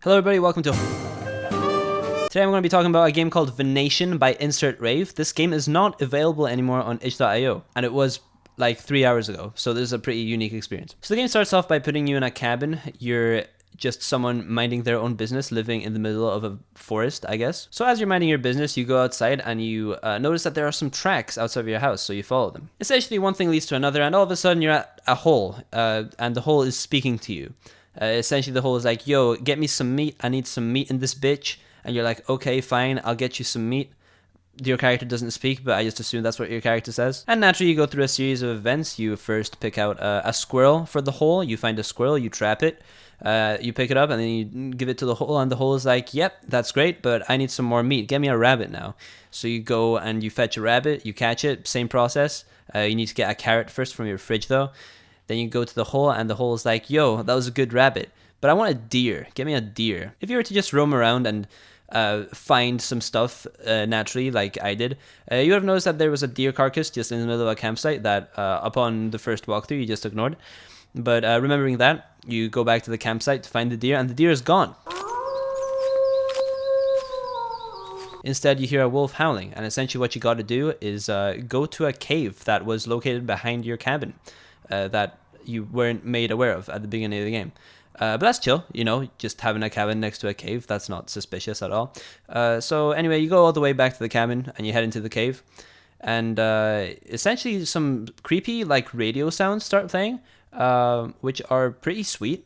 Hello everybody, welcome to... Today I'm going to be talking about a game called Venation by Insert Rave. This game is not available anymore on itch.io, and it was like 3 hours ago, so this is a pretty unique experience. So the game starts off by putting you in a cabin. You're just someone minding their own business, living in the middle of a forest, I guess. So as you're minding your business, you go outside and you notice that there are some tracks outside of your house, so you follow them. Essentially, one thing leads to another, and all of a sudden you're at a hole, and the hole is speaking to you. Essentially, the hole is like, yo, get me some meat. I need some meat in this bitch. And you're like, okay, fine, I'll get you some meat. Your character doesn't speak, but I just assume that's what your character says. And naturally, you go through a series of events. You first pick out a squirrel for the hole. You find a squirrel, you trap it. You pick it up, and then you give it to the hole. And the hole is like, yep, that's great, but I need some more meat. Get me a rabbit now. So you go and you fetch a rabbit. You catch it, same process. You need to get a carrot first from your fridge, though. Then you go to the hole, and the hole is like, yo, that was a good rabbit, but I want a deer. Get me a deer. If you were to just roam around and find some stuff naturally, like I did, you would have noticed that there was a deer carcass just in the middle of a campsite that upon the first walkthrough, you just ignored. But remembering that, you go back to the campsite to find the deer, and the deer is gone. Instead, you hear a wolf howling, and essentially what you got to do is go to a cave that was located behind your cabin. That you weren't made aware of at the beginning of the game. But that's chill, you know, just having a cabin next to a cave, that's not suspicious at all. So anyway, you go all the way back to the cabin and you head into the cave. And essentially some creepy like radio sounds start playing, which are pretty sweet.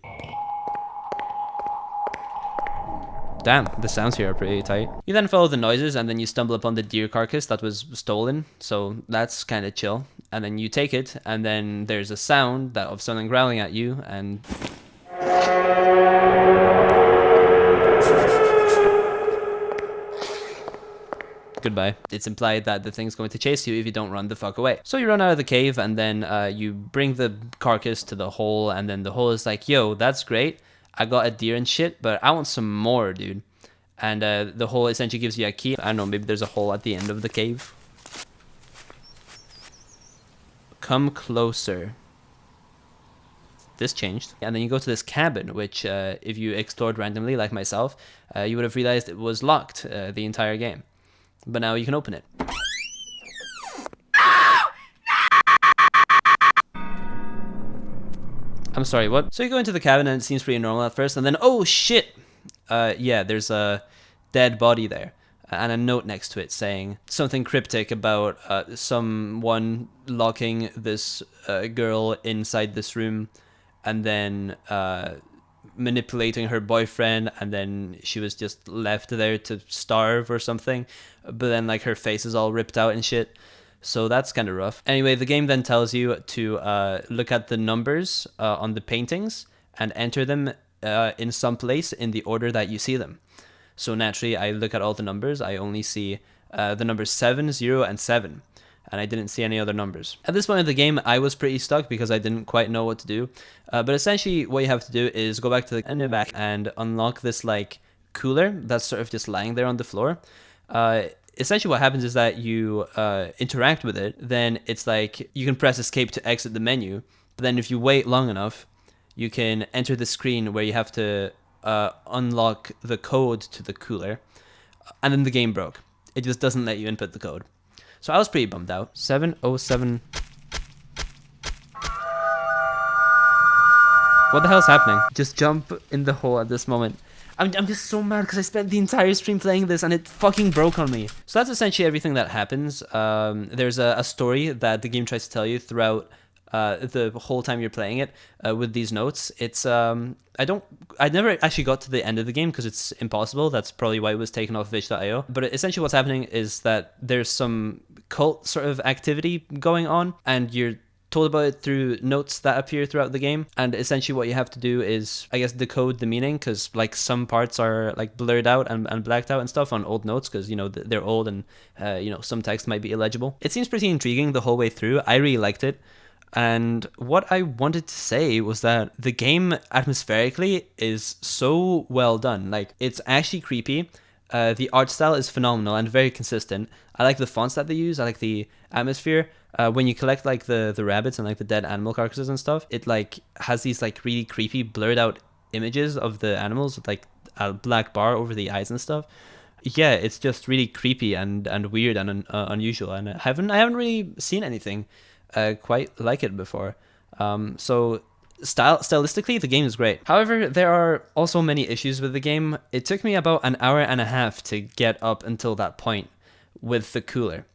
Damn, the sounds here are pretty tight. You then follow the noises and then you stumble upon the deer carcass that was stolen, so that's kind of chill. And then you take it, and then there's a sound of something growling at you, and... Goodbye. It's implied that the thing's going to chase you if you don't run the fuck away. So you run out of the cave, and then you bring the carcass to the hole, and then the hole is like, yo, that's great. I got a deer and shit, but I want some more, dude. And the hole essentially gives you a key. I don't know, maybe there's a hole at the end of the cave. Come closer. This changed. And then you go to this cabin, which if you explored randomly, like myself, you would have realized it was locked the entire game. But now you can open it. I'm sorry, what? So you go into the cabin and it seems pretty normal at first, and then, oh shit! Yeah, there's a dead body there, and a note next to it saying something cryptic about someone locking this girl inside this room, and then manipulating her boyfriend, and then she was just left there to starve or something, but then like her face is all ripped out and shit. So that's kind of rough. Anyway, the game then tells you to look at the numbers on the paintings and enter them in some place in the order that you see them. So naturally, I look at all the numbers. I only see the numbers 7, 0, and 7. And I didn't see any other numbers. At this point of the game, I was pretty stuck because I didn't quite know what to do. But essentially, what you have to do is go back to the back and unlock this like cooler that's sort of just lying there on the floor. Essentially what happens is that you interact with it, then it's like you can press escape to exit the menu, but then if you wait long enough, you can enter the screen where you have to unlock the code to the cooler, and then the game broke. It just doesn't let you input the code. So I was pretty bummed out. 707. What the hell's happening? Just jump in the hole at this moment. I'm just so mad because I spent the entire stream playing this and it fucking broke on me. So that's essentially everything that happens. There's a story that the game tries to tell you throughout the whole time you're playing it with these notes. It's I never actually got to the end of the game because it's impossible. That's probably why it was taken off of itch.io. But essentially what's happening is that there's some cult sort of activity going on, and you're told about it through notes that appear throughout the game. And essentially what you have to do is, I guess, decode the meaning, because like some parts are like blurred out and blacked out and stuff on old notes, because you know they're old, and you know, some text might be illegible. It seems pretty intriguing the whole way through. I really liked it. And what I wanted to say was that the game atmospherically is so well done. Like, it's actually creepy. The art style is phenomenal and very consistent. I like the fonts that they use. I like the atmosphere. When you collect like the rabbits and like the dead animal carcasses and stuff, it like has these like really creepy blurred out images of the animals with like a black bar over the eyes and stuff. Yeah, it's just really creepy and weird and unusual, and I haven't really seen anything quite like it before. So stylistically, the game is great. However, there are also many issues with the game. It took me about an hour and a half to get up until that point with the cooler,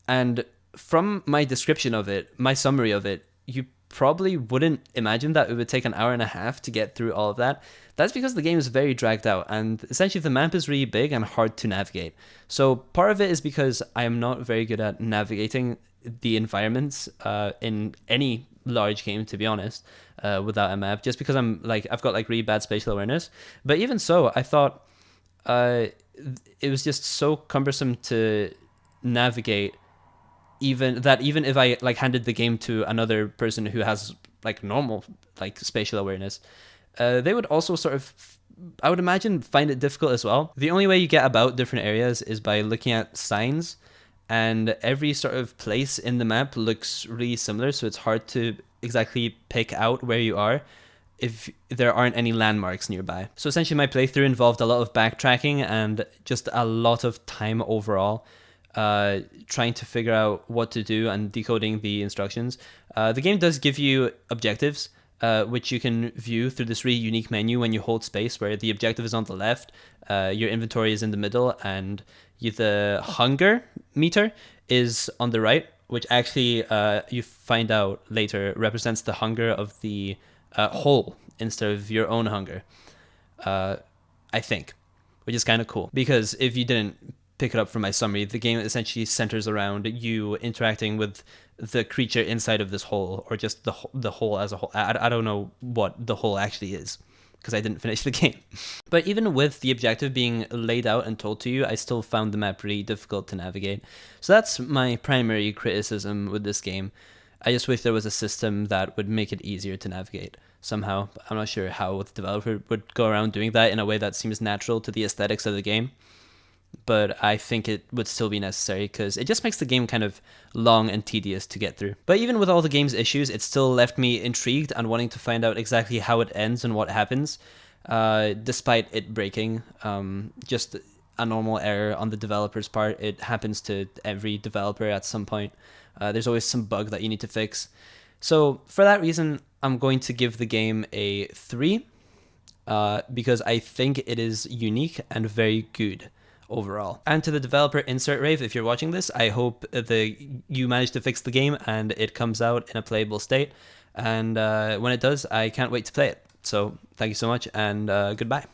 and from my description of it, my summary of it, you probably wouldn't imagine that it would take an hour and a half to get through all of that. That's because the game is very dragged out, and essentially the map is really big and hard to navigate. So part of it is because I am not very good at navigating the environments in any large game, to be honest, without a map, just because I've got like really bad spatial awareness. But even so, I thought it was just so cumbersome to navigate, even if I like handed the game to another person who has like normal like spatial awareness, they would also sort of, I would imagine, find it difficult as well. The only way you get about different areas is by looking at signs, and every sort of place in the map looks really similar, so it's hard to exactly pick out where you are if there aren't any landmarks nearby. So essentially my playthrough involved a lot of backtracking and just a lot of time overall, trying to figure out what to do and decoding the instructions. The game does give you objectives, which you can view through this really unique menu when you hold space, where the objective is on the left, your inventory is in the middle, and the hunger meter is on the right, which actually you find out later represents the hunger of the whole instead of your own hunger, I think, which is kind of cool, because if you didn't pick it up from my summary, the game essentially centers around you interacting with the creature inside of this hole, or just the hole as a whole. I don't know what the hole actually is, because I didn't finish the game. But even with the objective being laid out and told to you, I still found the map really difficult to navigate. So that's my primary criticism with this game. I just wish there was a system that would make it easier to navigate somehow. I'm not sure how the developer would go around doing that in a way that seems natural to the aesthetics of the game, but I think it would still be necessary, because it just makes the game kind of long and tedious to get through. But even with all the game's issues, it still left me intrigued and wanting to find out exactly how it ends and what happens, despite it breaking. Just a normal error on the developer's part. It happens to every developer at some point. There's always some bug that you need to fix. So for that reason, I'm going to give the game a 3, because I think it is unique and very good overall. And to the developer Insert Rave, if you're watching this, I hope you manage to fix the game and it comes out in a playable state. And when it does, I can't wait to play it. So thank you so much, and goodbye.